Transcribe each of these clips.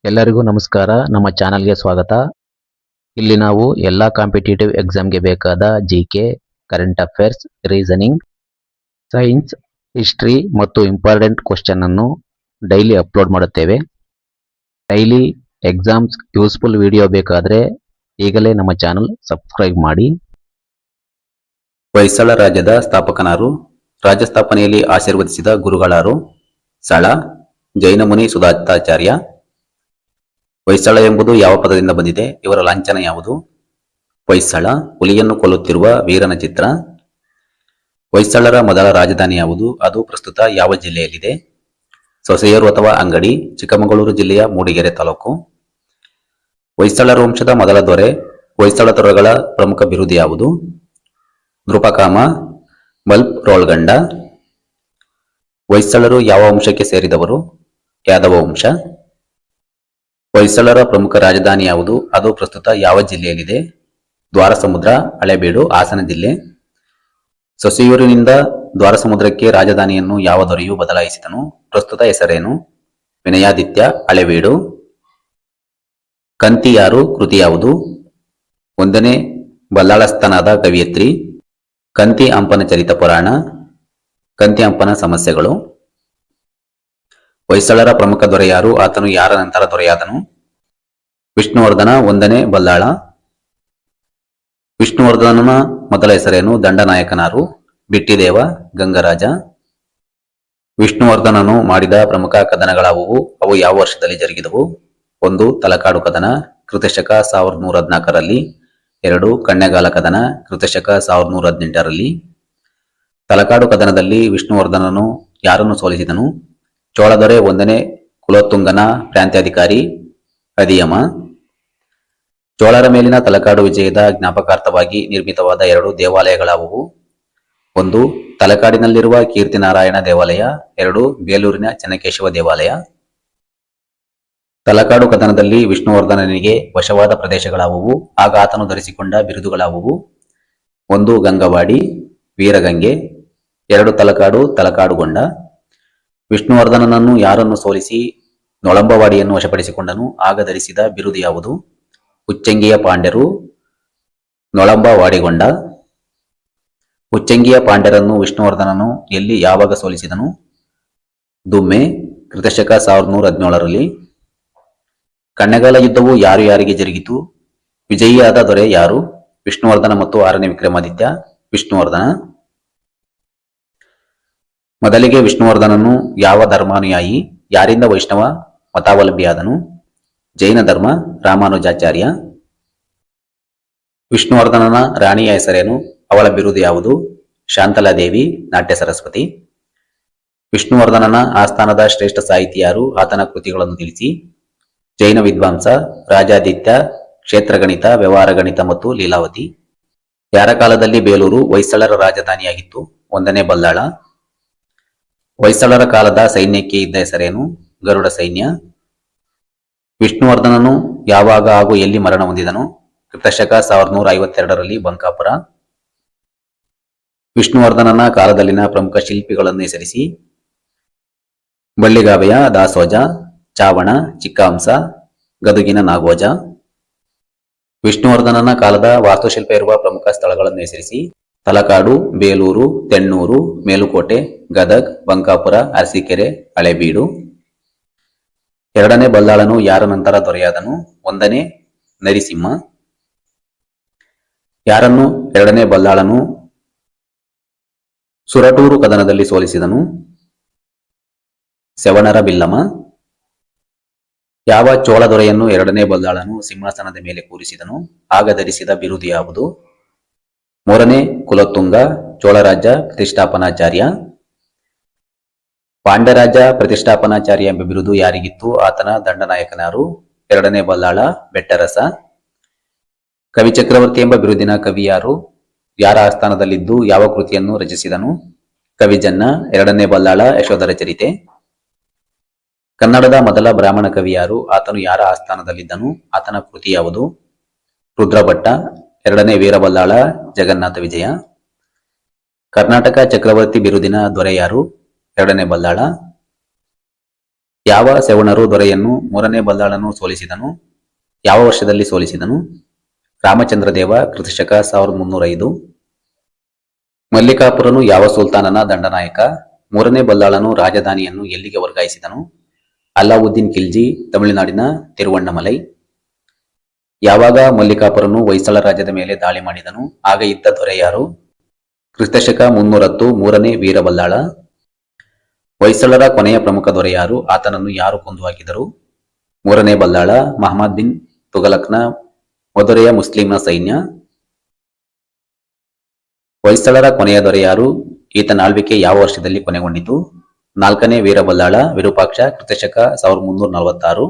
ಎಲ್ಲರಿಗೂ ನಮಸ್ಕಾರ. ನಮ್ಮ ಚಾನಲ್ಗೆ ಸ್ವಾಗತ. ಇಲ್ಲಿ ನಾವು ಎಲ್ಲ ಕಾಂಪಿಟೇಟಿವ್ ಎಕ್ಸಾಮ್ಗೆ ಬೇಕಾದ GK, current affairs, reasoning, science, history ಮತ್ತು ಇಂಪಾರ್ಟೆಂಟ್ ಕ್ವಶನ್ ಅನ್ನು ಡೈಲಿ ಅಪ್ಲೋಡ್ ಮಾಡುತ್ತೇವೆ. ಡೈಲಿ ಎಕ್ಸಾಮ್ಸ್ ಯೂಸ್ಫುಲ್ ವಿಡಿಯೋ ಬೇಕಾದರೆ ಈಗಲೇ ನಮ್ಮ ಚಾನಲ್ ಸಬ್ಸ್ಕ್ರೈಬ್ ಮಾಡಿ. ಹೊಯ್ಸಳ ರಾಜ್ಯದ ಸ್ಥಾಪಕನಾರು? ರಾಜ್ಯ ಸ್ಥಾಪನೆಯಲ್ಲಿ ಆಶೀರ್ವದಿಸಿದ ಗುರುಗಳಾರು? ಸಳ, ಜೈನ ಮುನಿ ಸುಧಾತಾಚಾರ್ಯ. ಹೊಯ್ಸಳ ಎಂಬುದು ಯಾವ ಪದದಿಂದ ಬಂದಿದೆ? ಇವರ ಲಾಂಛನ ಯಾವುದು? ಹೊಯ್ಸಳ, ಹುಲಿಯನ್ನು ಕೊಲ್ಲುತ್ತಿರುವ ವೀರನ ಚಿತ್ರ. ಹೊಯ್ಸಳರ ಮೊದಲ ರಾಜಧಾನಿ ಯಾವುದು? ಅದು ಪ್ರಸ್ತುತ ಯಾವ ಜಿಲ್ಲೆಯಲ್ಲಿದೆ? ಸೊಸೆಯೂರು ಅಥವಾ ಅಂಗಡಿ, ಚಿಕ್ಕಮಗಳೂರು ಜಿಲ್ಲೆಯ ಮೂಡಿಗೆರೆ ತಾಲೂಕು. ಹೊಯ್ಸಳರ ವಂಶದ ಮೊದಲ ದೊರೆ. ಹೊಯ್ಸಳ ದೊರೆಗಳ ಪ್ರಮುಖ ಬಿರುದು ಯಾವುದು? ನೃಪಕಾಮ, ಮಲ್ಪ್ ರೋಳ್ಗಂಡ. ಹೊಯ್ಸಳರು ಯಾವ ವಂಶಕ್ಕೆ ಸೇರಿದವರು? ಯಾದವ ವಂಶ. ಹೊಯ್ಸಳರ ಪ್ರಮುಖ ರಾಜಧಾನಿ ಯಾವುದು? ಅದು ಪ್ರಸ್ತುತ ಯಾವ ಜಿಲ್ಲೆಯಲ್ಲಿದೆ? ದ್ವಾರಸಮುದ್ರ, ಹಳೆಬೀಡು, ಹಾಸನ ಜಿಲ್ಲೆ. ಸೊಸೆಯೂರಿನಿಂದ ದ್ವಾರಸಮುದ್ರಕ್ಕೆ ರಾಜಧಾನಿಯನ್ನು ಯಾವ ದೊರೆಯು ಬದಲಾಯಿಸಿದನು? ಪ್ರಸ್ತುತ ಹೆಸರೇನು? ವಿನಯಾದಿತ್ಯ, ಹಳೆಬೀಡು. ಕಂತಿ ಯಾರು? ಕೃತಿ ಯಾವುದು? ಒಂದನೇ ಬಲ್ಲಾಳಸ್ಥನಾದ ಕವಿಯತ್ರಿ. ಕಂತಿ ಹಂಪನ ಚರಿತ ಪುರಾಣ. ಕಂತಿ ಹಂಪನ ಸಮಸ್ಯೆಗಳು. ಹೊಯ್ಸಳರ ಪ್ರಮುಖ ದೊರೆ ಯಾರು? ಆತನು ಯಾರ ನಂತರ ದೊರೆಯಾದನು? ವಿಷ್ಣುವರ್ಧನ, ಒಂದನೇ ಬಲ್ಲಾಳ. ವಿಷ್ಣುವರ್ಧನನ ಮೊದಲ ಹೆಸರೇನು? ದಂಡನಾಯಕನಾರು? ಬಿಟ್ಟಿದೇವ, ಗಂಗರಾಜ. ವಿಷ್ಣುವರ್ಧನನು ಮಾಡಿದ ಪ್ರಮುಖ ಕದನಗಳಾವುವು? ಅವು ಯಾವ ವರ್ಷದಲ್ಲಿ ಜರುಗಿದವು? 1. ತಲಕಾಡು ಕದನ, ಕ್ರಿಸ್ತಶಕ 1114ರಲ್ಲಿ. 2. ಕಣ್ಣೆಗಾಲ ಕದನ, ಕ್ರಿಸ್ತಶಕ 1118ರಲ್ಲಿ. ತಲಕಾಡು ಕದನದಲ್ಲಿ ವಿಷ್ಣುವರ್ಧನನು ಯಾರನ್ನು ಸೋಲಿಸಿದನು? ಚೋಳದೊರೆ 1ನೇ ಕುಲೋತ್ತುಂಗನ ಪ್ರಾಂತ್ಯಾಧಿಕಾರಿ ಅಧಿಯಮ. ಚೋಳರ ಮೇಲಿನ ತಲಕಾಡು ವಿಜಯದ ಜ್ಞಾಪಕಾರ್ಥವಾಗಿ ನಿರ್ಮಿತವಾದ 2 ದೇವಾಲಯಗಳಾವುವು? 1. ತಲಕಾಡಿನಲ್ಲಿರುವ ಕೀರ್ತಿನಾರಾಯಣ ದೇವಾಲಯ. 2. ಬೇಲೂರಿನ ಚೆನ್ನಕೇಶವ ದೇವಾಲಯ. ತಲಕಾಡು ಕದನದಲ್ಲಿ ವಿಷ್ಣುವರ್ಧನನಿಗೆ ವಶವಾದ ಪ್ರದೇಶಗಳಾವುವು? ಆಗ ಆತನು ಧರಿಸಿಕೊಂಡ ಬಿರುದುಗಳಾವುವು? 1. ಗಂಗವಾಡಿ, ವೀರಗಂಗೆ. 2. ತಲಕಾಡು, ತಲಕಾಡುಗೊಂಡ. ವಿಷ್ಣುವರ್ಧನನನ್ನು ಯಾರನ್ನು ಸೋಲಿಸಿ ನೊಳಂಬವಾಡಿಯನ್ನು ವಶಪಡಿಸಿಕೊಂಡನು? ಆಗ ಧರಿಸಿದ ಬಿರುದು ಯಾವುದು? ಉಚ್ಚಂಗಿಯ ಪಾಂಡ್ಯರು, ನೊಳಂಬವಾಡಿಗೊಂಡ. ಉಚ್ಚಂಗಿಯ ಪಾಂಡ್ಯರನ್ನು ವಿಷ್ಣುವರ್ಧನನು ಎಲ್ಲಿ ಯಾವಾಗ ಸೋಲಿಸಿದನು? ದುಮ್ಮೆ, ಕ್ರಿಸ್ತಶಕ 1117ರಲ್ಲಿ. ಕಣ್ಣೆಗಾಲ ಯುದ್ಧವು ಯಾರು ಯಾರಿಗೆ ಜರುಗಿತು? ವಿಜಯಿಯಾದ ದೊರೆ ಯಾರು? ವಿಷ್ಣುವರ್ಧನ ಮತ್ತು 6ನೇ ವಿಕ್ರಮಾದಿತ್ಯ. ವಿಷ್ಣುವರ್ಧನ. ಮೊದಲಿಗೆ ವಿಷ್ಣುವರ್ಧನನು ಯಾವ ಧರ್ಮಾನುಯಾಯಿ? ಯಾರಿಂದ ವೈಷ್ಣವ ಮತಾವಲಂಬಿಯಾದನು? ಜೈನ ಧರ್ಮ, ರಾಮಾನುಜಾಚಾರ್ಯ. ವಿಷ್ಣುವರ್ಧನನ ರಾಣಿಯ ಹೆಸರೇನು? ಅವಳ ಬಿರುದು ಯಾವುದು? ಶಾಂತಲಾದೇವಿ, ನಾಟ್ಯ ಸರಸ್ವತಿ. ವಿಷ್ಣುವರ್ಧನನ ಆಸ್ಥಾನದ ಶ್ರೇಷ್ಠ ಸಾಹಿತಿ ಯಾರು? ಆತನ ಕೃತಿಗಳನ್ನು ತಿಳಿಸಿ. ಜೈನ ವಿದ್ವಾಂಸ ರಾಜಾದಿತ್ಯ, ಕ್ಷೇತ್ರಗಣಿತ, ವ್ಯವಹಾರ ಗಣಿತ ಮತ್ತು ಲೀಲಾವತಿ. ಯಾರ ಕಾಲದಲ್ಲಿ ಬೇಲೂರು ಹೊಯ್ಸಳರ ರಾಜಧಾನಿಯಾಗಿತ್ತು? 1ನೇ ಬಲ್ಲಾಳ. ಹೊಯ್ಸಳರ ಕಾಲದ ಸೈನ್ಯಕ್ಕೆ ಇದ್ದ ಹೆಸರೇನು? ಗರುಡ ಸೈನ್ಯ. ವಿಷ್ಣುವರ್ಧನನು ಯಾವಾಗ ಹಾಗೂ ಎಲ್ಲಿ ಮರಣ ಹೊಂದಿದನು? ಕ್ರಿಸ್ತಶಕ 1152ರಲ್ಲಿ ಬಂಕಾಪುರ. ವಿಷ್ಣುವರ್ಧನನ ಕಾಲದಲ್ಲಿನ ಪ್ರಮುಖ ಶಿಲ್ಪಿಗಳನ್ನು ಹೆಸರಿಸಿ. ಬಳ್ಳಿಗಾವೆಯ ದಾಸೋಜ, ಚಾವಣ, ಚಿಕ್ಕಹಂಸ, ಗದುಗಿನ ನಾಗೋಜ. ವಿಷ್ಣುವರ್ಧನನ ಕಾಲದ ವಾಸ್ತುಶಿಲ್ಪ ಇರುವ ಪ್ರಮುಖ ಸ್ಥಳಗಳನ್ನು ಹೆಸರಿಸಿ. ತಲಕಾಡು, ಬೇಲೂರು, ತೆಣ್ಣೂರು, ಮೇಲುಕೋಟೆ, ಗದಗ್, ಬಂಕಾಪುರ, ಅರಸೀಕೆರೆ, ಹಳೆಬೀಡು. 2ನೇ ಬಲ್ಲಾಳನು ಯಾರ ನಂತರ ದೊರೆಯಾದನು? 1ನೇ ನರಸಿಂಹ. ಯಾರನ್ನು 2ನೇ ಬಲ್ಲಾಳನು ಸುರಟೂರು ಕದನದಲ್ಲಿ ಸೋಲಿಸಿದನು? ಸೆವಣರ ಬಿಲ್ಲಮ. ಯಾವ ಚೋಳ ದೊರೆಯನ್ನು 2ನೇ ಬಲ್ಲಾಳನು ಸಿಂಹಾಸನದ ಮೇಲೆ ಕೂರಿಸಿದನು? ಆಗ ಧರಿಸಿದ ಬಿರುದು ಯಾವುದು? 3ನೇ ಕುಲೋತ್ತುಂಗ, ಚೋಳರಾಜ ಪ್ರತಿಷ್ಠಾಪನಾಚಾರ್ಯ. ಪಾಂಡ್ಯರಾಜ ಪ್ರತಿಷ್ಠಾಪನಾಚಾರ್ಯ ಎಂಬ ಬಿರುದು ಯಾರಿಗಿತ್ತು? ಆತನ ದಂಡನಾಯಕನಾರು? 2ನೇ ಬಲ್ಲಾಳ, ಬೆಟ್ಟರಸ. ಕವಿ ಚಕ್ರವರ್ತಿ ಎಂಬ ಬಿರುದಿನ ಕವಿ ಯಾರು? ಯಾರ ಆಸ್ಥಾನದಲ್ಲಿದ್ದು ಯಾವ ಕೃತಿಯನ್ನು ರಚಿಸಿದನು? ಕವಿಜನ್ನ. 2ನೇ ಬಲ್ಲಾಳ, ಯಶೋಧರ ಚರಿತೆ. ಕನ್ನಡದ ಮೊದಲ ಬ್ರಾಹ್ಮಣ ಕವಿ ಯಾರು? ಆತನು ಯಾರ ಆಸ್ಥಾನದಲ್ಲಿದ್ದನು? ಆತನ ಕೃತಿ ಯಾವುದು? ರುದ್ರಭಟ್ಟ. 2ನೇ ವೀರಬಲ್ಲಾಳ, ಜಗನ್ನಾಥ ವಿಜಯ. ಕರ್ನಾಟಕ ಚಕ್ರವರ್ತಿ ಬಿರುದಿನ ದೊರೆ ಯಾರು? 2ನೇ ಬಲ್ಲಾಳ. ಯಾವ ಸೆವಣರು ದೊರೆಯನ್ನು ಮೂರನೇ ಬಲ್ಲಾಳನು ಸೋಲಿಸಿದನು? ಯಾವ ವರ್ಷದಲ್ಲಿ ಸೋಲಿಸಿದನು? ರಾಮಚಂದ್ರ ದೇವ ಕ್ರಿಸ್ತಶಕ 1305. ಮಲ್ಲಿಕಾಪುರನು ಯಾವ ಸುಲ್ತಾನನ ದಂಡನಾಯಕ? ಮೂರನೇ ಬಲ್ಲಾಳನು ರಾಜಧಾನಿಯನ್ನು ಎಲ್ಲಿಗೆ ವರ್ಗಾಯಿಸಿದನು? ಅಲ್ಲಾವುದ್ದೀನ್ ಖಿಲ್ಜಿ, ತಮಿಳುನಾಡಿನ ತಿರುವಣ್ಣಮಲೈ. ಯಾವಾಗ ಮಲ್ಲಿಕಾಪುರನು ಹೊಯ್ಸಳ ರಾಜ್ಯದ ಮೇಲೆ ದಾಳಿ ಮಾಡಿದನು? ಆಗ ಇದ್ದ ದೊರೆ ಯಾರು? ಕ್ರಿಸ್ತಶಕ 310 ಮೂರನೇ ವೀರಬಲ್ಲಾಳ. ಹೊಯ್ಸಳರ ಕೊನೆಯ ಪ್ರಮುಖ ದೊರೆ ಯಾರು? ಆತನನ್ನು ಯಾರು ಕೊಂದು ಹಾಕಿದರು? ಮೂರನೇ ಬಲ್ಲಾಳ ಮಹಮ್ಮದ್ ಬಿನ್ ತುಘಲಕ್ನ ಮಧುರೆಯ ಮುಸ್ಲಿಂನ ಸೈನ್ಯ. ಹೊಯ್ಸಳರ ಕೊನೆಯ ದೊರೆ ಯಾರು? ಈತನ ಆಳ್ವಿಕೆ ಯಾವ ವರ್ಷದಲ್ಲಿ ಕೊನೆಗೊಂಡಿತು? ನಾಲ್ಕನೇ ವೀರಬಲ್ಲಾಳ ವಿರೂಪಾಕ್ಷ ಕ್ರಿಸ್ತಶಕ 1346.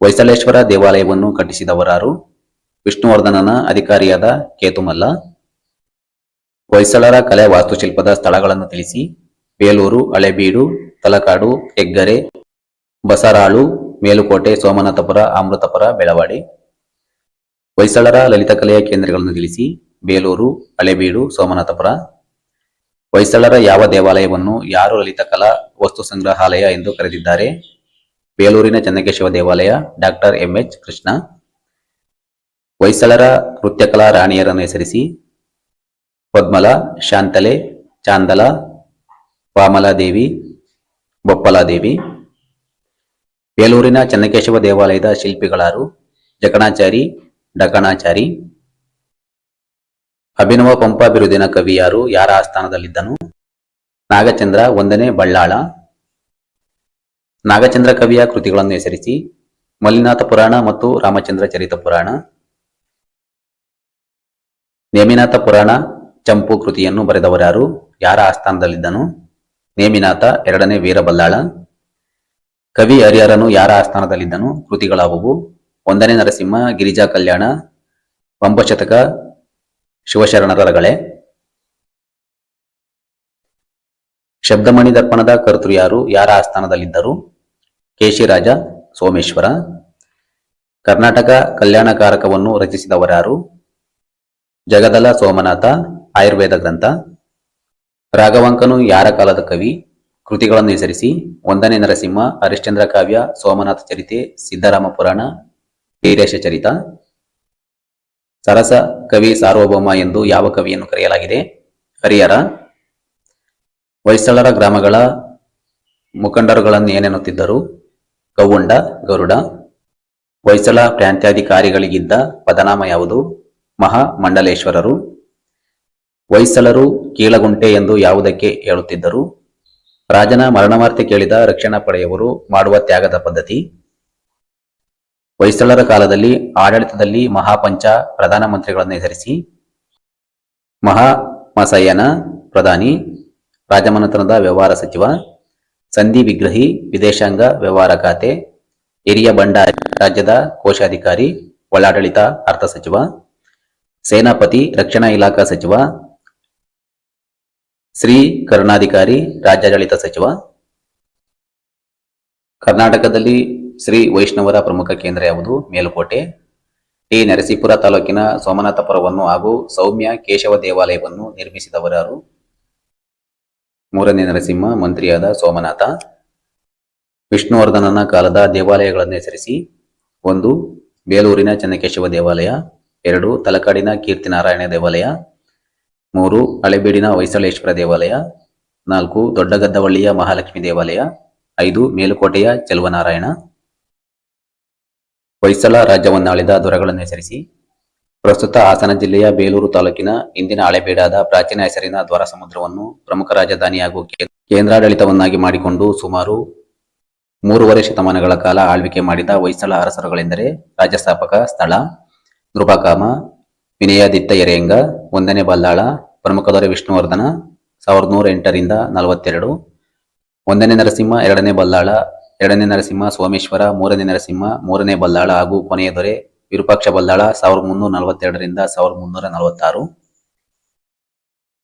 ಹೊಯ್ಸಳೇಶ್ವರ ದೇವಾಲಯವನ್ನು ಕಟ್ಟಿಸಿದವರಾರು? ವಿಷ್ಣುವರ್ಧನನ ಅಧಿಕಾರಿಯಾದ ಕೇತುಮಲ್ಲ. ಹೊಯ್ಸಳರ ಕಲೆ ವಾಸ್ತುಶಿಲ್ಪದ ಸ್ಥಳಗಳನ್ನು ತಿಳಿಸಿ. ಬೇಲೂರು, ಹಳೆಬೀಡು, ತಲಕಾಡು, ಹೆಗ್ಗರೆ, ಬಸರಾಳು, ಮೇಲುಕೋಟೆ, ಸೋಮನಾಥಪುರ, ಅಮೃತಪುರ, ಬೆಳವಾಡಿ. ಹೊಯ್ಸಳರ ಲಲಿತಕಲೆಯ ಕೇಂದ್ರಗಳನ್ನು ತಿಳಿಸಿ. ಬೇಲೂರು, ಹಳೆಬೀಡು, ಸೋಮನಾಥಪುರ. ಹೊಯ್ಸಳರ ಯಾವ ದೇವಾಲಯವನ್ನು ಯಾರು ಲಲಿತಕಲಾ ವಸ್ತು ಸಂಗ್ರಹಾಲಯ ಎಂದು ಕರೆದಿದ್ದಾರೆ? ಬೇಲೂರಿನ ಚೆನ್ನಕೇಶವ ದೇವಾಲಯ. ಡಾಕ್ಟರ್ ಎಂ.ಎಚ್. ಕೃಷ್ಣ. ಹೊಯ್ಸಳರ ನೃತ್ಯಕಲಾ ರಾಣಿಯರನ್ನು ಹೆಸರಿಸಿ. ಪದ್ಮಲ, ಶಾಂತಲೆ, ಚಾಂದಲ, ವಾಮಲಾದೇವಿ, ಬೊಪ್ಪಲಾದೇವಿ. ಬೇಲೂರಿನ ಚೆನ್ನಕೇಶವ ದೇವಾಲಯದ ಶಿಲ್ಪಿಗಳಾರು? ಜಕಣಾಚಾರಿ, ಡಕಣಾಚಾರಿ. ಅಭಿನವ ಪಂಪ ಬಿರುದಿನ ಕವಿ ಯಾರು? ಯಾರ ಆಸ್ಥಾನದಲ್ಲಿದ್ದನು? ನಾಗಚಂದ್ರ, 1ನೇ ಬಳ್ಳಾಳ. ನಾಗಚಂದ್ರ ಕವಿಯ ಕೃತಿಗಳನ್ನು ಹೆಸರಿಸಿ. ಮಲ್ಲಿನಾಥ ಪುರಾಣ ಮತ್ತು ರಾಮಚಂದ್ರ ಚರಿತ ಪುರಾಣ. ನೇಮಿನಾಥ ಪುರಾಣ ಚಂಪು ಕೃತಿಯನ್ನು ಬರೆದವರಾರು? ಯಾರ ಆಸ್ಥಾನದಲ್ಲಿದ್ದನು? ನೇಮಿನಾಥ, 2ನೇ ವೀರಬಲ್ಲಾಳ. ಕವಿ ಹರಿಹರನು ಯಾರ ಆಸ್ಥಾನದಲ್ಲಿದ್ದನು? ಕೃತಿಗಳಾವುವು? 1ನೇ ನರಸಿಂಹ, ಗಿರಿಜಾ ಕಲ್ಯಾಣ, ಪಂಪಶತಕ, ಶಿವಶರಣರ ರಗಳೆ. ಶಬ್ದಮಣಿ ದರ್ಪಣದ ಕರ್ತೃ ಯಾರು? ಯಾರ ಆಸ್ಥಾನದಲ್ಲಿದ್ದರು? ಕೇಶಿರಾಜ, ಸೋಮೇಶ್ವರ. ಕರ್ನಾಟಕ ಕಲ್ಯಾಣಕಾರಕವನ್ನು ರಚಿಸಿದವರಾರು? ಜಗದಲ ಸೋಮನಾಥ, ಆಯುರ್ವೇದ ಗ್ರಂಥ. ರಾಘವಾಂಕನು ಯಾರ ಕಾಲದ ಕವಿ? ಕೃತಿಗಳನ್ನು ಹೆಸರಿಸಿ. 1ನೇ ನರಸಿಂಹ, ಹರಿಶ್ಚಂದ್ರ ಕಾವ್ಯ, ಸೋಮನಾಥ ಚರಿತೆ, ಸಿದ್ದರಾಮ ಪುರಾಣ, ವೀರೇಶ ಚರಿತ. ಸರಸ ಕವಿ ಸಾರ್ವಭೌಮ ಎಂದು ಯಾವ ಕವಿಯನ್ನು ಕರೆಯಲಾಗಿದೆ? ಹರಿಹರ. ಹೊಯ್ಸಳರ ಗ್ರಾಮಗಳ ಮುಖಂಡರುಗಳನ್ನು ಏನೆನ್ನುತ್ತಿದ್ದರು? ಗೌಂಡ, ಗರುಡ. ಹೊಯ್ಸಳ ಪ್ರಾಂತ್ಯಾಧಿಕಾರಿಗಳಿಗಿದ್ದ ಪದನಾಮ ಯಾವುದು? ಮಹಾಮಂಡಲೇಶ್ವರರು. ಹೊಯ್ಸಳರು ಕೀಳಗುಂಟೆ ಎಂದು ಯಾವುದಕ್ಕೆ ಹೇಳುತ್ತಿದ್ದರು? ರಾಜನ ಮರಣವಾರ್ತೆ ಕೇಳಿದ ರಕ್ಷಣಾ ಪಡೆಯವರು ಮಾಡುವ ತ್ಯಾಗದ ಪದ್ಧತಿ. ಹೊಯ್ಸಳರ ಕಾಲದಲ್ಲಿ ಆಡಳಿತದಲ್ಲಿ ಮಹಾಪಂಚ ಪ್ರಧಾನಮಂತ್ರಿಗಳನ್ನು ಹೆಸರಿಸಿ. ಮಹಾಮಸಯ್ಯನ ಪ್ರಧಾನಿ, ರಾಜಮನೆತನದ ವ್ಯವಹಾರ ಸಚಿವ, ಸಂಧಿ ವಿಗ್ರಹಿ, ವಿದೇಶಾಂಗ ವ್ಯವಹಾರ ಖಾತೆ, ಹಿರಿಯ ಬಂಡ ರಾಜ್ಯದ ಕೋಶಾಧಿಕಾರಿ, ಒಳಾಡಳಿತ ಅರ್ಥ ಸಚಿವ, ಸೇನಾಪತಿ, ರಕ್ಷಣಾ ಇಲಾಖಾ ಸಚಿವ, ಶ್ರೀ ಕರುಣಾಧಿಕಾರಿ, ರಾಜ್ಯಾಡಳಿತ ಸಚಿವ. ಕರ್ನಾಟಕದಲ್ಲಿ ಶ್ರೀ ವೈಷ್ಣವರ ಪ್ರಮುಖ ಕೇಂದ್ರ ಯಾವುದು? ಮೇಲುಕೋಟೆ. ಟಿ. ನರಸೀಪುರ ತಾಲೂಕಿನ ಸೋಮನಾಥಪುರವನ್ನು ಹಾಗೂ ಸೌಮ್ಯ ಕೇಶವ ದೇವಾಲಯವನ್ನು ನಿರ್ಮಿಸಿದವರಾರು? 3ನೇ ನರಸಿಂಹ, ಮಂತ್ರಿಯಾದ ಸೋಮನಾಥ. ವಿಷ್ಣುವರ್ಧನನ ಕಾಲದ ದೇವಾಲಯಗಳನ್ನು ಹೆಸರಿಸಿ. 1. ಬೇಲೂರಿನ ಚೆನ್ನಕೇಶವ ದೇವಾಲಯ. 2. ತಲಕಾಡಿನ ಕೀರ್ತಿನಾರಾಯಣ ದೇವಾಲಯ. 3. ಹಳೆಬೀಡಿನ ಹೊಯ್ಸಳೇಶ್ವರ ದೇವಾಲಯ. 4. ದೊಡ್ಡಗದ್ದವಳ್ಳಿಯ ಮಹಾಲಕ್ಷ್ಮಿ ದೇವಾಲಯ. 5. ಮೇಲುಕೋಟೆಯ ಚೆಲುವನಾರಾಯಣ. ಹೊಯ್ಸಳ ರಾಜ್ಯವನ್ನಾಳಿದ ದೊರೆಗಳನ್ನು ಹೆಸರಿಸಿ. ಪ್ರಸ್ತುತ ಹಾಸನ ಜಿಲ್ಲೆಯ ಬೇಲೂರು ತಾಲೂಕಿನ ಇಂದಿನ ಹಳೆಬೀಡಾದ ಪ್ರಾಚೀನ ಹೆಸರಿನ ದ್ವಾರ ಸಮುದ್ರವನ್ನು ಪ್ರಮುಖ ರಾಜಧಾನಿ ಹಾಗೂ ಕೇಂದ್ರಾಡಳಿತವನ್ನಾಗಿ ಮಾಡಿಕೊಂಡು ಸುಮಾರು 3.5 ಶತಮಾನಗಳ ಕಾಲ ಆಳ್ವಿಕೆ ಮಾಡಿದ ಹೊಯ್ಸಳ ಅರಸರುಗಳೆಂದರೆ ರಾಜ್ಯಸ್ಥಾಪಕ ಸ್ಥಳ, ನೃಪಕಾಮ, ವಿನಯಾದಿತ್ಯ ಯರೇಂಗ, 1ನೇ ಬಲ್ಲಾಳ, ಪ್ರಮುಖ ದೊರೆ ವಿಷ್ಣುವರ್ಧನ 1108 ರಿಂದ 42, 1ನೇ ನರಸಿಂಹ, 2ನೇ ಬಲ್ಲಾಳ, 2ನೇ ನರಸಿಂಹ, ಸೋಮೇಶ್ವರ, 3ನೇ ನರಸಿಂಹ, 3ನೇ ಬಲ್ಲಾಳ ಹಾಗೂ ಕೊನೆಯ ದೊರೆ ವಿರೂಪಾಕ್ಷ ಬಲ್ಲಾಳ 1342 ರಿಂದ 1346.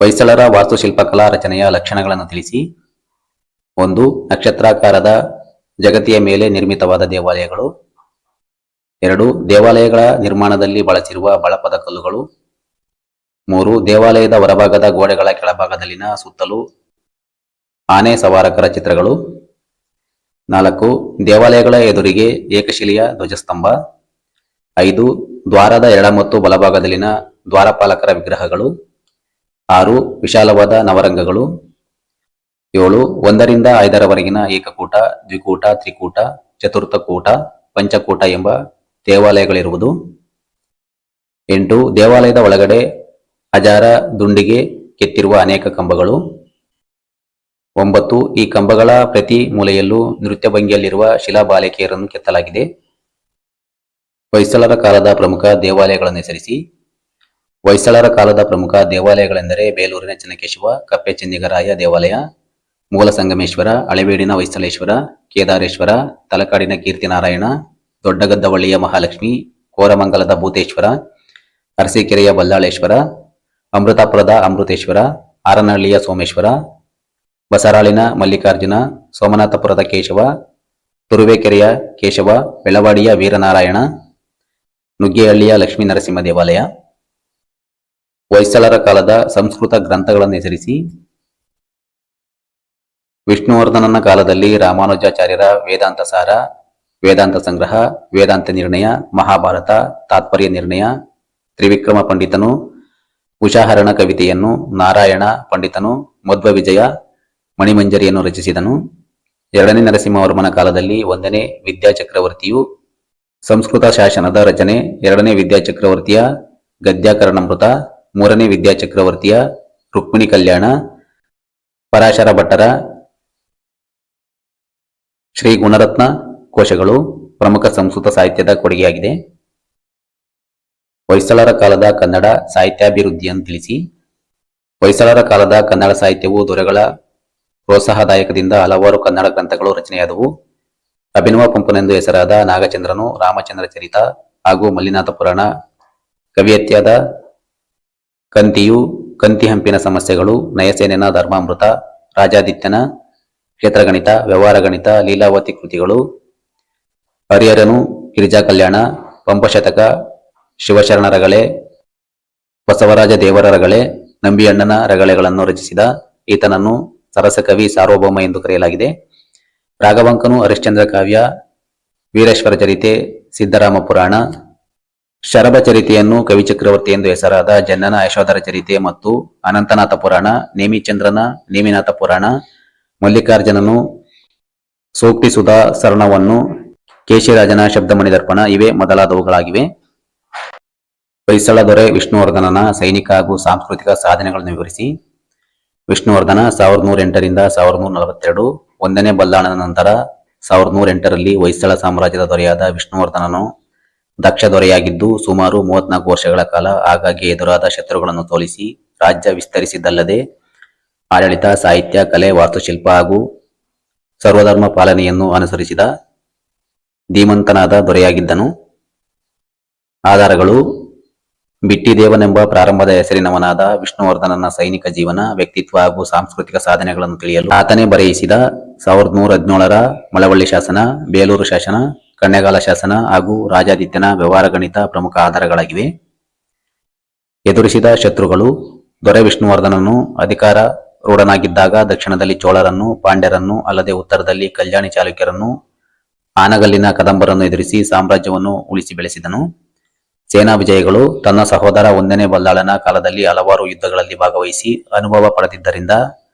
ಹೊಯ್ಸಳರ ವಾಸ್ತುಶಿಲ್ಪಕಲಾ ರಚನೆಯ ಲಕ್ಷಣಗಳನ್ನು ತಿಳಿಸಿ. 1. ನಕ್ಷತ್ರಾಕಾರದ ಜಗತಿಯ ಮೇಲೆ ನಿರ್ಮಿತವಾದ ದೇವಾಲಯಗಳು. 2. ದೇವಾಲಯಗಳ ನಿರ್ಮಾಣದಲ್ಲಿ ಬಳಸಿರುವ ಬಳಪದ ಕಲ್ಲುಗಳು. 3. ದೇವಾಲಯದ ಹೊರಭಾಗದ ಗೋಡೆಗಳ ಕೆಳಭಾಗದಲ್ಲಿನ ಸುತ್ತಲೂ ಆನೆ ಸವಾರಕರ ಚಿತ್ರಗಳು. 4. ದೇವಾಲಯಗಳ ಎದುರಿಗೆ ಏಕಶಿಲೆಯ ಧ್ವಜಸ್ತಂಭ. 5. ದ್ವಾರದ ಎಡ ಮತ್ತು ಬಲಭಾಗದಲ್ಲಿನ ದ್ವಾರಪಾಲಕರ ವಿಗ್ರಹಗಳು. 6. ವಿಶಾಲವಾದ ನವರಂಗಗಳು. 7. 1ರಿಂದ 5ರವರೆಗಿನ ಏಕಕೂಟ, ದ್ವಿಕೂಟ, ತ್ರಿಕೂಟ, ಚತುರ್ಥಕೂಟ, ಪಂಚಕೂಟ ಎಂಬ ದೇವಾಲಯಗಳಿರುವುದು. 8. ದೇವಾಲಯದ ಒಳಗಡೆ ಹಜಾರ ದುಂಡಿಗೆ ಕೆತ್ತಿರುವ ಅನೇಕ ಕಂಬಗಳು. 9. ಈ ಕಂಬಗಳ ಪ್ರತಿ ಮೂಲೆಯಲ್ಲೂ ನೃತ್ಯ ಭಂಗಿಯಲ್ಲಿರುವ ಶಿಲಾಬಾಲಿಕೆಯರನ್ನು ಕೆತ್ತಲಾಗಿದೆ. ಹೊಯ್ಸಳರ ಕಾಲದ ಪ್ರಮುಖ ದೇವಾಲಯಗಳನ್ನು ಹೆಸರಿಸಿ. ಹೊಯ್ಸಳರ ಕಾಲದ ಪ್ರಮುಖ ದೇವಾಲಯಗಳೆಂದರೆ ಬೇಲೂರಿನ ಚೆನ್ನಕೇಶವ, ಕಪ್ಪೆ ಚೆನ್ನಿಗರಾಯ ದೇವಾಲಯ, ಮೂಲ ಸಂಗಮೇಶ್ವರ, ಹಳೆಬೀಡಿನ ಹೊಯ್ಸಳೇಶ್ವರ, ಕೇದಾರೇಶ್ವರ, ತಲಕಾಡಿನ ಕೀರ್ತಿನಾರಾಯಣ, ದೊಡ್ಡಗದ್ದವಳ್ಳಿಯ ಮಹಾಲಕ್ಷ್ಮಿ, ಕೋರಮಂಗಲದ ಭೂತೇಶ್ವರ, ಅರಸೀಕೆರೆಯ ಬಲ್ಲಾಳೇಶ್ವರ, ಅಮೃತಾಪುರದ ಅಮೃತೇಶ್ವರ, ಆರನಹಳ್ಳಿಯ ಸೋಮೇಶ್ವರ, ಬಸರಾಳಿನ ಮಲ್ಲಿಕಾರ್ಜುನ, ಸೋಮನಾಥಪುರದ ಕೇಶವ, ತುರುವೇಕೆರೆಯ ಕೇಶವ, ಬೆಳವಾಡಿಯ ವೀರನಾರಾಯಣ, ನುಗ್ಗೇಹಳ್ಳಿಯ ಲಕ್ಷ್ಮೀ ನರಸಿಂಹ ದೇವಾಲಯ. ಹೊಯ್ಸಳರ ಕಾಲದ ಸಂಸ್ಕೃತ ಗ್ರಂಥಗಳನ್ನು ಹೆಸರಿಸಿ. ವಿಷ್ಣುವರ್ಧನನ ಕಾಲದಲ್ಲಿ ರಾಮಾನುಜಾಚಾರ್ಯರ ವೇದಾಂತ ಸಾರ, ವೇದಾಂತ ಸಂಗ್ರಹ, ವೇದಾಂತ ನಿರ್ಣಯ, ಮಹಾಭಾರತ, ತಾತ್ಪರ್ಯ ನಿರ್ಣಯ, ತ್ರಿವಿಕ್ರಮ ಪಂಡಿತನು ಉಷಾಹರಣ ಕವಿತೆಯನ್ನು, ನಾರಾಯಣ ಪಂಡಿತನು ಮಧ್ವ ವಿಜಯ ಮಣಿಮಂಜರಿಯನ್ನು ರಚಿಸಿದನು. 2ನೇ ನರಸಿಂಹವರ್ಮನ ಕಾಲದಲ್ಲಿ 1ನೇ ವಿದ್ಯಾಚಕ್ರವರ್ತಿಯು ಸಂಸ್ಕೃತ ಶಾಸನದ ರಚನೆ, 2ನೇ ವಿದ್ಯಾಚಕ್ರವರ್ತಿಯ ಗದ್ಯಾಕರಣಾಮೃತ, 3ನೇ ವಿದ್ಯಾಚಕ್ರವರ್ತಿಯ ರುಕ್ಮಿಣಿ ಕಲ್ಯಾಣ, ಪರಾಶರ ಭಟ್ಟರ ಶ್ರೀ ಗುಣರತ್ನ ಕೋಶಗಳು ಪ್ರಮುಖ ಸಂಸ್ಕೃತ ಸಾಹಿತ್ಯದ ಕೊಡುಗೆಯಾಗಿದೆ. ಹೊಯ್ಸಳರ ಕಾಲದ ಕನ್ನಡ ಸಾಹಿತ್ಯಾಭಿವೃದ್ಧಿಯನ್ನು ತಿಳಿಸಿ. ಹೊಯ್ಸಳರ ಕಾಲದ ಕನ್ನಡ ಸಾಹಿತ್ಯವು ದೊರೆಗಳ ಪ್ರೋತ್ಸಾಹದಾಯಕದಿಂದ ಹಲವಾರು ಕನ್ನಡ ಗ್ರಂಥಗಳು ರಚನೆಯಾದವು. ಅಭಿನವ ಪಂಪನೆಂದು ಹೆಸರಾದ ನಾಗಚಂದ್ರನು ರಾಮಚಂದ್ರ ಚರಿತ ಹಾಗೂ ಮಲ್ಲಿನಾಥ ಪುರಾಣ, ಕವಿಯತ್ಯಾದ ಕಂತಿಯು ಕಂತಿ ಹಂಪಿನ ಸಮಸ್ಯೆಗಳು, ನಯಸೇನನ ಧರ್ಮಾಮೃತ, ರಾಜಾದಿತ್ಯನ ಕ್ಷೇತ್ರಗಣಿತ, ವ್ಯವಹಾರ ಗಣಿತ, ಲೀಲಾವತಿ ಕೃತಿಗಳು, ಹರಿಹರನು ಗಿರಿಜಾ ಕಲ್ಯಾಣ, ಪಂಪಶತಕ, ಶಿವಶರಣ ರಗಳೆ, ಬಸವರಾಜ ದೇವರ ರಗಳೆ, ನಂಬಿಯಣ್ಣನ ರಗಳೆಗಳನ್ನು ರಚಿಸಿದ ಈತನನ್ನು ಸರಸಕವಿ ಸಾರ್ವಭೌಮ ಎಂದು ಕರೆಯಲಾಗಿದೆ. ರಾಘವಂಕನು ಹರಿಶ್ಚಂದ್ರ ಕಾವ್ಯ, ವೀರೇಶ್ವರ ಚರಿತೆ, ಸಿದ್ದರಾಮ ಪುರಾಣ, ಶರಭ ಚರಿತೆಯನ್ನು ಕವಿಚಕ್ರವರ್ತಿ ಎಂದು ಹೆಸರಾದ ಜನ್ನನ ಯಶೋಧರ ಚರಿತೆ ಮತ್ತು ಅನಂತನಾಥ ಪುರಾಣ, ನೇಮಿಚಂದ್ರನ ನೇಮಿನಾಥ ಪುರಾಣ, ಮಲ್ಲಿಕಾರ್ಜುನನು ಸೂಕ್ತಿ ಸುಧಾ ಸರಣವನ್ನು, ಕೇಶಿರಾಜನ ಶಬ್ದಮಣಿ ದರ್ಪಣ ಇವೇ ಮೊದಲಾದವುಗಳಾಗಿವೆ. ಹೊಯ್ಸಳ ದೊರೆ ವಿಷ್ಣುವರ್ಧನನ ಸೈನಿಕ ಹಾಗೂ ಸಾಂಸ್ಕೃತಿಕ ಸಾಧನೆಗಳನ್ನು ವಿವರಿಸಿ. ವಿಷ್ಣುವರ್ಧನ 1108ರಿಂದ 1142, 1ನೇ ಬಲ್ಲಾಳನ ನಂತರ 1108ರಲ್ಲಿ ಹೊಯ್ಸಳ ಸಾಮ್ರಾಜ್ಯದ ದೊರೆಯಾದ ವಿಷ್ಣುವರ್ಧನನು ದಕ್ಷ ದೊರೆಯಾಗಿದ್ದು ಸುಮಾರು 34 ವರ್ಷಗಳ ಕಾಲ ಆಗಾಗ್ಗೆ ಎದುರಾದ ಶತ್ರುಗಳನ್ನು ಸೋಲಿಸಿ ರಾಜ್ಯ ವಿಸ್ತರಿಸಿದ್ದಲ್ಲದೆ ಆಡಳಿತ, ಸಾಹಿತ್ಯ, ಕಲೆ, ವಾಸ್ತುಶಿಲ್ಪ ಹಾಗೂ ಸರ್ವಧರ್ಮ ಪಾಲನೆಯನ್ನು ಅನುಸರಿಸಿದ ಧೀಮಂತನಾದ ದೊರೆಯಾಗಿದ್ದನು. ಆಧಾರಗಳು: ಬಿಟ್ಟಿದೇವನೆಂಬ ಪ್ರಾರಂಭದ ಹೆಸರಿನವನಾದ ವಿಷ್ಣುವರ್ಧನನ ಸೈನಿಕ ಜೀವನ, ವ್ಯಕ್ತಿತ್ವ ಹಾಗೂ ಸಾಂಸ್ಕೃತಿಕ ಸಾಧನೆಗಳನ್ನು ತಿಳಿಯಲು ಆತನೇ ಬರೆಯಿಸಿದ 1117ರ ಮಳವಳ್ಳಿ ಶಾಸನ, ಬೇಲೂರು ಶಾಸನ, ಕಣ್ಣೆಗಾಲ ಶಾಸನ ಹಾಗೂ ರಾಜಾದಿತ್ಯನ ವ್ಯವಹಾರ ಗಣಿತ ಪ್ರಮುಖ ಆಧಾರಗಳಾಗಿವೆ. ಎದುರಿಸಿದ ಶತ್ರುಗಳು: ದೊರೆ ವಿಷ್ಣುವರ್ಧನನು ಅಧಿಕಾರ ರೂಢನಾಗಿದ್ದಾಗ ದಕ್ಷಿಣದಲ್ಲಿ ಚೋಳರನ್ನು, ಪಾಂಡ್ಯರನ್ನು ಅಲ್ಲದೆ ಉತ್ತರದಲ್ಲಿ ಕಲ್ಯಾಣಿ ಚಾಲುಕ್ಯರನ್ನು, ಆನಗಲ್ಲಿನ ಕದಂಬರನ್ನು ಎದುರಿಸಿ ಸಾಮ್ರಾಜ್ಯವನ್ನು ಉಳಿಸಿ ಬೆಳೆಸಿದನು. ಸೇನಾ ವಿಜಯಗಳು: ತನ್ನ ಸಹೋದರ 1ನೇ ಬಲ್ಲಾಳನ ಕಾಲದಲ್ಲಿ ಹಲವಾರು ಯುದ್ಧಗಳಲ್ಲಿ ಭಾಗವಹಿಸಿ ಅನುಭವ ಪಡೆದಿದ್ದರಿಂದ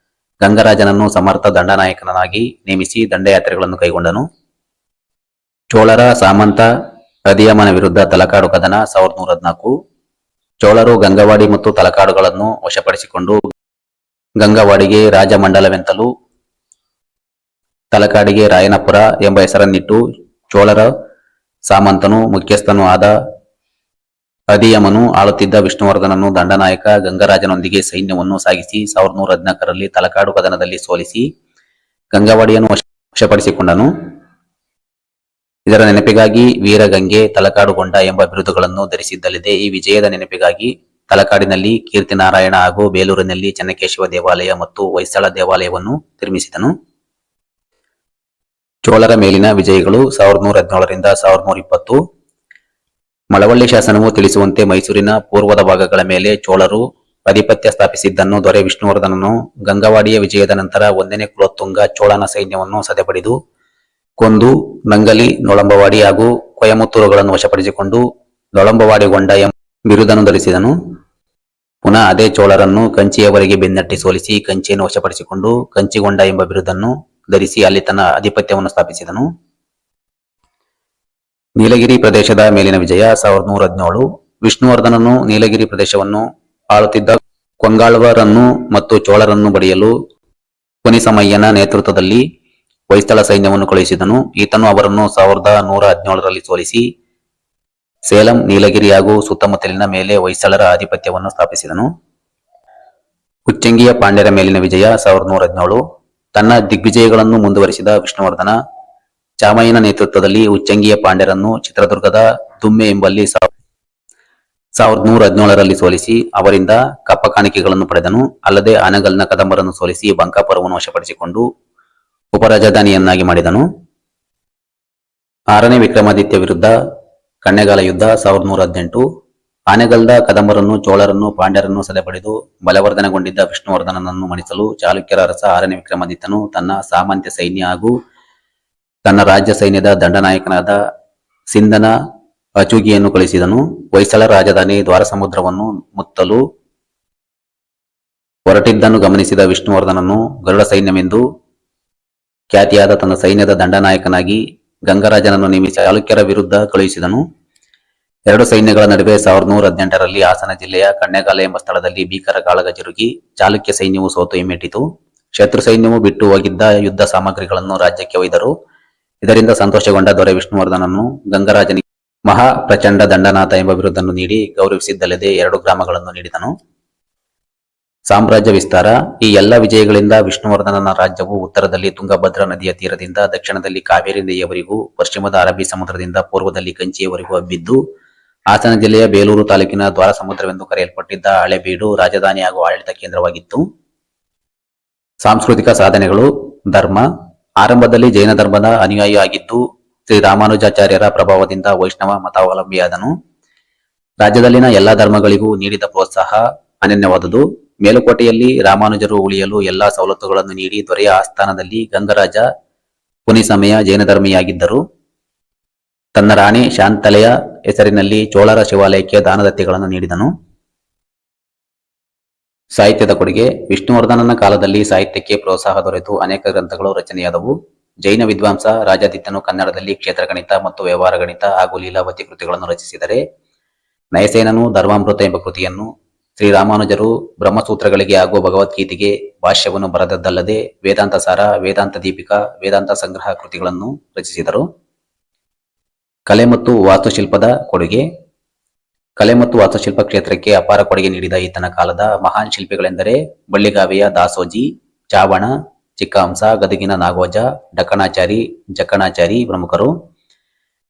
ಗಂಗರಾಜನನ್ನು ಸಮರ್ಥ ದಂಡನಾಯಕನಾಗಿ ನೇಮಿಸಿ ದಂಡಯಾತ್ರೆಗಳನ್ನು ಕೈಗೊಂಡನು. ಚೋಳರ ಸಾಮಂತ ಅಧಿಯಮನ ವಿರುದ್ಧ ತಲಕಾಡು ಕದನ 1114. ಚೋಳರು ಗಂಗವಾಡಿ ಮತ್ತು ತಲಕಾಡುಗಳನ್ನು ವಶಪಡಿಸಿಕೊಂಡು ಗಂಗವಾಡಿಗೆ ರಾಜಮಂಡಲವೆಂತಲೂ ತಲಕಾಡಿಗೆ ರಾಯನಪುರ ಎಂಬ ಹೆಸರನ್ನಿಟ್ಟು ಚೋಳರ ಸಾಮಂತನು ಮುಖ್ಯಸ್ಥನೂ ಆದ ಅಧಿಯಮನು ಆಳುತ್ತಿದ್ದ ವಿಷ್ಣುವರ್ಧನನು ದಂಡನಾಯಕ ಗಂಗರಾಜನೊಂದಿಗೆ ಸೈನ್ಯವನ್ನು ಸಾಗಿಸಿ 1114ರಲ್ಲಿ ತಲಕಾಡು ಕದನದಲ್ಲಿ ಸೋಲಿಸಿ ಗಂಗವಾಡಿಯನ್ನು ವಶಪಡಿಸಿಕೊಂಡನು. ಇದರ ನೆನಪಿಗಾಗಿ ವೀರಗಂಗೆ, ತಲಕಾಡುಗೊಂಡ ಎಂಬ ಬಿರುದುಗಳನ್ನು ಧರಿಸಿದ್ದಲ್ಲದೆ ಈ ವಿಜಯದ ನೆನಪಿಗಾಗಿ ತಲಕಾಡಿನಲ್ಲಿ ಕೀರ್ತಿನಾರಾಯಣ ಹಾಗೂ ಬೇಲೂರಿನಲ್ಲಿ ಚೆನ್ನಕೇಶವ ದೇವಾಲಯ ಮತ್ತು ಹೊಯ್ಸಳ ದೇವಾಲಯವನ್ನು ನಿರ್ಮಿಸಿದನು. ಚೋಳರ ಮೇಲಿನ ವಿಜಯಗಳು 1117ರಿಂದ 1120. ಮಳವಳ್ಳಿ ಶಾಸನವು ತಿಳಿಸುವಂತೆ ಮೈಸೂರಿನ ಪೂರ್ವದ ಭಾಗಗಳ ಮೇಲೆ ಚೋಳರು ಆಧಿಪತ್ಯ ಸ್ಥಾಪಿಸಿದ್ದನ್ನು ದೊರೆ ವಿಷ್ಣುವರ್ಧನನು ಗಂಗವಾಡಿಯ ವಿಜಯದ ನಂತರ 1ನೇ ಕುಲೋತ್ತುಂಗ ಚೋಳನ ಸೈನ್ಯವನ್ನು ಸದೆಬಡಿದು ಕೊಂದು ನಂಗಲಿ, ನೊಳಂಬವಾಡಿ ಹಾಗೂ ಕೊಯಮತ್ತೂರುಗಳನ್ನು ವಶಪಡಿಸಿಕೊಂಡು ನೊಳಂಬವಾಡಿಗೊಂಡ ಎಂಬ ಬಿರುದನ್ನು ಧರಿಸಿದನು. ಪುನಃ ಅದೇ ಚೋಳರನ್ನು ಕಂಚಿಯವರೆಗೆ ಬೆನ್ನಟ್ಟಿ ಸೋಲಿಸಿ ಕಂಚಿಯನ್ನು ವಶಪಡಿಸಿಕೊಂಡು ಕಂಚಿಗೊಂಡ ಎಂಬ ಬಿರುದನ್ನು ಧರಿಸಿ ಅಲ್ಲಿ ತನ್ನ ಆಧಿಪತ್ಯವನ್ನು ಸ್ಥಾಪಿಸಿದನು. ನೀಲಗಿರಿ ಪ್ರದೇಶದ ಮೇಲಿನ ವಿಜಯ 1117. ವಿಷ್ಣುವರ್ಧನನು ನೀಲಗಿರಿ ಪ್ರದೇಶವನ್ನು ಆಳುತ್ತಿದ್ದ ಕೊಂಗಾಳ್ವರನ್ನು ಮತ್ತು ಚೋಳರನ್ನು ಬಡಿಯಲು ಕೊನಿಸಮಯ್ಯನ ನೇತೃತ್ವದಲ್ಲಿ ಹೊಯ್ಸಳ ಸೈನ್ಯವನ್ನು ಕಳುಹಿಸಿದನು. ಈತನು ಅವರನ್ನು 1117ರಲ್ಲಿ ಸೋಲಿಸಿ ಸೇಲಂ, ನೀಲಗಿರಿ ಹಾಗೂ ಸುತ್ತಮುತ್ತಲಿನ ಮೇಲೆ ಹೊಯ್ಸಳರ ಆಧಿಪತ್ಯವನ್ನು ಸ್ಥಾಪಿಸಿದನು. ಉಚ್ಚಂಗಿಯ ಪಾಂಡ್ಯರ ಮೇಲಿನ ವಿಜಯ 1117. ತನ್ನ ದಿಗ್ವಿಜಯಗಳನ್ನು ಮುಂದುವರಿಸಿದ ವಿಷ್ಣುವರ್ಧನ ಚಾಮಯ್ಯನ ನೇತೃತ್ವದಲ್ಲಿ ಉಚ್ಚಂಗಿಯ ಪಾಂಡ್ಯರನ್ನು ಚಿತ್ರದುರ್ಗದ ದುಮ್ಮೆ ಎಂಬಲ್ಲಿ 1117ರಲ್ಲಿ ಸೋಲಿಸಿ ಅವರಿಂದ ಕಪ್ಪ ಕಾಣಿಕೆಗಳನ್ನು ಪಡೆದನು. ಅಲ್ಲದೆ ಆನಗಲ್ನ ಕದಂಬರನ್ನು ಸೋಲಿಸಿ ಬಂಕಾಪುರವನ್ನು ವಶಪಡಿಸಿಕೊಂಡು ಉಪರಾಜಧಾನಿಯನ್ನಾಗಿ ಮಾಡಿದನು. 6ನೇ ವಿಕ್ರಮಾದಿತ್ಯ ವಿರುದ್ಧ ಕಣ್ಣೆಗಾಲ ಯುದ್ಧ 1118. ಆನೆಗಲ್ದ ಕದಂಬರನ್ನು, ಚೋಳರನ್ನು, ಪಾಂಡ್ಯರನ್ನು ಸದೆಬಡಿದು ಬಲವರ್ಧನೆಗೊಂಡಿದ್ದ ವಿಷ್ಣುವರ್ಧನನನ್ನು ಮಣಿಸಲು ಚಾಲುಕ್ಯರ ಅರಸ 6ನೇ ವಿಕ್ರಮಾದಿತ್ಯನು ತನ್ನ ಸಾಮಂತ್ಯ ಸೈನ್ಯ ಹಾಗೂ ತನ್ನ ರಾಜ್ಯ ಸೈನ್ಯದ ದಂಡನಾಯಕನಾದ ಸಿಂಧನ ಅಚುಗಿಯನ್ನು ಕಳಿಸಿದನು. ಹೊಯ್ಸಳ ರಾಜಧಾನಿ ದ್ವಾರಸಮುದ್ರವನ್ನು ಮುತ್ತಲು ಹೊರಟಿದ್ದನ್ನು ಗಮನಿಸಿದ ವಿಷ್ಣುವರ್ಧನನು ಗರುಡ ಸೈನ್ಯವೆಂದು ಖ್ಯಾತಿಯಾದ ತನ್ನ ಸೈನ್ಯದ ದಂಡನಾಯಕನಾಗಿ ಗಂಗರಾಜನನ್ನು ನೇಮಿಸಿ ಚಾಲುಕ್ಯರ ವಿರುದ್ಧ ಕಳುಹಿಸಿದನು. ಎರಡು ಸೈನ್ಯಗಳ ನಡುವೆ 1118ರಲ್ಲಿ ಹಾಸನ ಜಿಲ್ಲೆಯ ಕಣ್ಣೆಗಾಲ ಎಂಬ ಸ್ಥಳದಲ್ಲಿ ಭೀಕರ ಕಾಳಗ ಜರುಗಿ ಚಾಲುಕ್ಯ ಸೈನ್ಯವು ಸೋತು ಹಿಮ್ಮೆಟ್ಟಿತು. ಶತ್ರು ಸೈನ್ಯವು ಬಿಟ್ಟು ಹೋಗಿದ್ದ ಯುದ್ಧ ಸಾಮಗ್ರಿಗಳನ್ನು ರಾಜ್ಯಕ್ಕೆ ಒಯ್ದರು. ಇದರಿಂದ ಸಂತೋಷಗೊಂಡ ದೊರೆ ವಿಷ್ಣುವರ್ಧನನು ಗಂಗರಾಜನಿಗೆ ಮಹಾ ಪ್ರಚಂಡ ದಂಡನಾಥ ಎಂಬ ಬಿರುದನ್ನು ನೀಡಿ ಗೌರವಿಸಿದ್ದಲ್ಲದೆ 2 ಗ್ರಾಮಗಳನ್ನು ನೀಡಿದನು. ಸಾಮ್ರಾಜ್ಯ ವಿಸ್ತಾರ. ಈ ಎಲ್ಲ ವಿಜಯಗಳಿಂದ ವಿಷ್ಣುವರ್ಧನನ ರಾಜ್ಯವು ಉತ್ತರದಲ್ಲಿ ತುಂಗಭದ್ರಾ ನದಿಯ ತೀರದಿಂದ ದಕ್ಷಿಣದಲ್ಲಿ ಕಾವೇರಿ ನದಿಯವರೆಗೂ, ಪಶ್ಚಿಮದ ಅರಬ್ಬಿ ಸಮುದ್ರದಿಂದ ಪೂರ್ವದಲ್ಲಿ ಕಂಚಿಯವರೆಗೂ ಹಬ್ಬಿದ್ದು, ಹಾಸನ ಜಿಲ್ಲೆಯ ಬೇಲೂರು ತಾಲೂಕಿನ ದ್ವಾರಸಮುದ್ರವೆಂದು ಕರೆಯಲ್ಪಟ್ಟಿದ್ದ ಹಳೆಬೀಡು ರಾಜಧಾನಿ ಹಾಗೂ ಆಡಳಿತ ಕೇಂದ್ರವಾಗಿತ್ತು. ಸಾಂಸ್ಕೃತಿಕ ಸಾಧನೆಗಳು. ಧರ್ಮ. ಆರಂಭದಲ್ಲಿ ಜೈನ ಧರ್ಮದ ಅನುಯಾಯಿ ಆಗಿದ್ದು ಶ್ರೀ ರಾಮಾನುಜಾಚಾರ್ಯರ ಪ್ರಭಾವದಿಂದ ವೈಷ್ಣವ ಮತಾವಲಂಬಿಯಾದನು. ರಾಜ್ಯದಲ್ಲಿನ ಎಲ್ಲಾ ಧರ್ಮಗಳಿಗೂ ನೀಡಿದ ಪ್ರೋತ್ಸಾಹ ಅನನ್ಯವಾದುದು. ಮೇಲುಕೋಟೆಯಲ್ಲಿ ರಾಮಾನುಜರು ಉಳಿಯಲು ಎಲ್ಲಾ ಸವಲತ್ತುಗಳನ್ನು ನೀಡಿ ದೊರೆಯ ಆಸ್ಥಾನದಲ್ಲಿ ಗಂಗರಾಜ ಪುನಿಸಮಯ ಜೈನಧರ್ಮಿಯಾಗಿದ್ದರು. ತನ್ನ ರಾಣಿ ಶಾಂತಲೆಯ ಹೆಸರಿನಲ್ಲಿ ಚೋಳರ ಶಿವಾಲಯಕ್ಕೆ ದಾನದತ್ತಿಗಳನ್ನು ನೀಡಿದನು. ಸಾಹಿತ್ಯದ ಕೊಡುಗೆ. ವಿಷ್ಣುವರ್ಧನನ ಕಾಲದಲ್ಲಿ ಸಾಹಿತ್ಯಕ್ಕೆ ಪ್ರೋತ್ಸಾಹ ದೊರೆತು ಅನೇಕ ಗ್ರಂಥಗಳು ರಚನೆಯಾದವು. ಜೈನ ವಿದ್ವಾಂಸ ರಾಜಾದಿತ್ಯನು ಕನ್ನಡದಲ್ಲಿ ಕ್ಷೇತ್ರಗಣಿತ ಮತ್ತು ವ್ಯವಹಾರ ಗಣಿತ ಹಾಗೂ ಲೀಲಾವತಿ ಕೃತಿಗಳನ್ನು ರಚಿಸಿದರೆ, ನಯಸೇನನು ಧರ್ಮಾಮೃತ ಎಂಬ ಕೃತಿಯನ್ನು, ಶ್ರೀರಾಮಾನುಜರು ಬ್ರಹ್ಮಸೂತ್ರಗಳಿಗೆ ಹಾಗೂ ಭಗವದ್ಗೀತೆಗೆ ಭಾಷ್ಯವನ್ನು ಬರೆದದ್ದಲ್ಲದೆ ವೇದಾಂತ ಸಾರ, ವೇದಾಂತ ದೀಪಿಕಾ, ವೇದಾಂತ ಸಂಗ್ರಹ ಕೃತಿಗಳನ್ನು ರಚಿಸಿದರು. ಕಲೆ ಮತ್ತು ವಾಸ್ತುಶಿಲ್ಪದ ಕೊಡುಗೆ. ಕಲೆ ಮತ್ತು ವಾಸ್ತುಶಿಲ್ಪ ಕ್ಷೇತ್ರಕ್ಕೆ ಅಪಾರ ಕೊಡುಗೆ ನೀಡಿದ ಈತನ ಕಾಲದ ಮಹಾನ್ ಶಿಲ್ಪಿಗಳೆಂದರೆ ಬಳ್ಳಿಗಾವೆಯ ದಾಸೋಜಿ, ಚಾವಣ, ಚಿಕ್ಕಹಂಸ, ಗದಗಿನ ನಾಗೋಜ, ಡಕ್ಕಣಾಚಾರಿ, ಜಕ್ಕಣಾಚಾರಿ ಪ್ರಮುಖರು.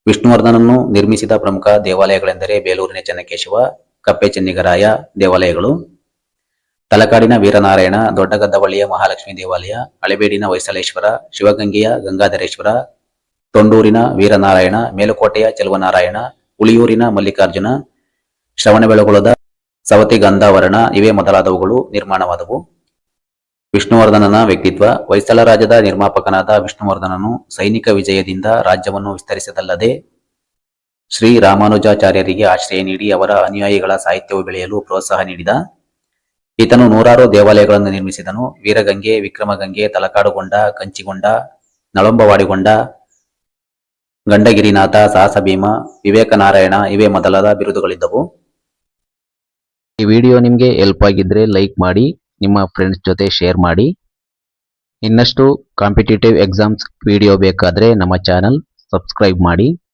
ವಿಷ್ಣುವರ್ಧನನ್ನು ನಿರ್ಮಿಸಿದ ಪ್ರಮುಖ ದೇವಾಲಯಗಳೆಂದರೆ ಬೇಲೂರಿನ ಚೆನ್ನಕೇಶವ, ಕಪ್ಪೆ ಚೆನ್ನಿಗರಾಯ ದೇವಾಲಯಗಳು, ತಲಕಾಡಿನ ವೀರನಾರಾಯಣ, ದೊಡ್ಡಗದ್ದವಳ್ಳಿಯ ಮಹಾಲಕ್ಷ್ಮಿ ದೇವಾಲಯ, ಹಳೆಬೀಡಿನ ಹೊಯ್ಸಳೇಶ್ವರ, ಶಿವಗಂಗೆಯ ಗಂಗಾಧರೇಶ್ವರ, ತೊಂಡೂರಿನ ವೀರನಾರಾಯಣ, ಮೇಲುಕೋಟೆಯ ಚೆಲುವನಾರಾಯಣ, ಉಳಿಯೂರಿನ ಮಲ್ಲಿಕಾರ್ಜುನ, ಶ್ರವಣಬೆಳಗೊಳದ ಸವತಿ ಗಂಧಾವರಣ ಇವೇ ಮೊದಲಾದವುಗಳು ನಿರ್ಮಾಣವಾದವು. ವಿಷ್ಣುವರ್ಧನನ ವ್ಯಕ್ತಿತ್ವ. ಹೊಯ್ಸಳ ರಾಜ್ಯದ ನಿರ್ಮಾಪಕನಾದ ವಿಷ್ಣುವರ್ಧನನು ಸೈನಿಕ ವಿಜಯದಿಂದ ರಾಜ್ಯವನ್ನು ವಿಸ್ತರಿಸಿದಲ್ಲದೆ ಶ್ರೀ ರಾಮಾನುಜಾಚಾರ್ಯರಿಗೆ ಆಶ್ರಯ ನೀಡಿ ಅವರ ಅನುಯಾಯಿಗಳ ಸಾಹಿತ್ಯವು ಬೆಳೆಯಲು ಪ್ರೋತ್ಸಾಹ ನೀಡಿದ. ಈತನು 100 ದೇವಾಲಯಗಳನ್ನು ನಿರ್ಮಿಸಿದನು. ವೀರಗಂಗೆ, ವಿಕ್ರಮಗಂಗೆ, ತಲಕಾಡುಗೊಂಡ, ಕಂಚಿಗೊಂಡ, ನಳಂಬವಾಡಿಗೊಂಡ, ಗಂಡಗಿರಿನಾಥ, ಸಾಹಸಭೀಮ, ವಿವೇಕನಾರಾಯಣ ಇವೇ ಮೊದಲಾದ ಬಿರುದುಗಳಿದ್ದವು. ಈ ವಿಡಿಯೋ ನಿಮಗೆ ಹೆಲ್ಪ್ ಆಗಿದ್ರೆ ಲೈಕ್ ಮಾಡಿ, ನಿಮ್ಮ ಫ್ರೆಂಡ್ಸ್ ಜೊತೆ ಶೇರ್ ಮಾಡಿ. ಇನ್ನಷ್ಟು ಕಾಂಪಿಟೇಟಿವ್ ಎಕ್ಸಾಮ್ಸ್ ವಿಡಿಯೋ ಬೇಕಾದರೆ ನಮ್ಮ ಚಾನಲ್ ಸಬ್ಸ್ಕ್ರೈಬ್ ಮಾಡಿ.